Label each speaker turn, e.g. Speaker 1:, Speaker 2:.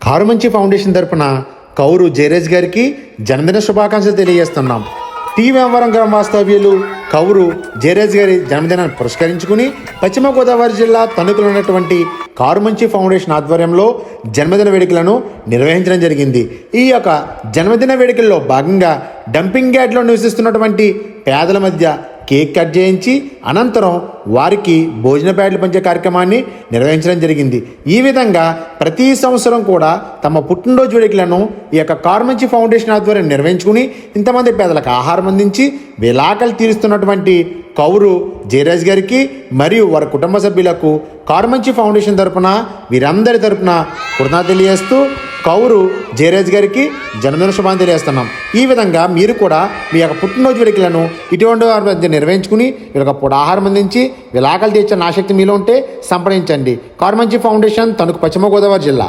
Speaker 1: Karumanchi foundation తరపున కౌరు జయరాజ్ గారికి జన్మదిన శుభాకాంక్షలు తెలియజేస్తున్నాం. టీ వేమవరం గ్రామ వాస్తవ్యులు కౌరు జయరాజ్ గారి జన్మదినాన్ని పురస్కరించుకుని పశ్చిమ గోదావరి జిల్లా తణుకులో ఉన్నటువంటి కారుమంచి ఫౌండేషన్ ఆధ్వర్యంలో జన్మదిన వేడుకలను నిర్వహించడం జరిగింది. ఈ యొక్క జన్మదిన వేడుకల్లో భాగంగా డంపింగ్ యార్డ్లో నివసిస్తున్నటువంటి పేదల మధ్య కేక్ కట్ చేయించి అనంతరం వారికి భోజన ప్యాడ్లు పంచే కార్యక్రమాన్ని నిర్వహించడం జరిగింది. ఈ విధంగా ప్రతి సంవత్సరం కూడా తమ పుట్టినరోజు వేడుకలను ఈ యొక్క కారుమంచి ఫౌండేషన్ ఆధ్వర్యం నిర్వహించుకుని ఇంతమంది పేదలకు ఆహారం అందించి విలాకలు తీరుస్తున్నటువంటి కౌరు జయరాజ్ గారికి మరియు వారి కుటుంబ సభ్యులకు కారుమంచి ఫౌండేషన్ తరపున వీరందరి తరపున కృతజ్ఞతలు తెలియజేస్తూ కౌరు జయరాజ్ గారికి జన్మదిన శుభాన్ని తెలియజేస్తున్నాం. ఈ విధంగా మీరు కూడా మీ యొక్క పుట్టినరోజు వేడుకలను ఇటువంటి వారి మధ్య నిర్వహించుకుని వీళ్ళకి పూట ఆహారం అందించి విలాకలు తీర్చే ఆసక్తి మీలో ఉంటే సంప్రదించండి. కారుమంచి ఫౌండేషన్ తణుకు, పశ్చిమ గోదావరి జిల్లా.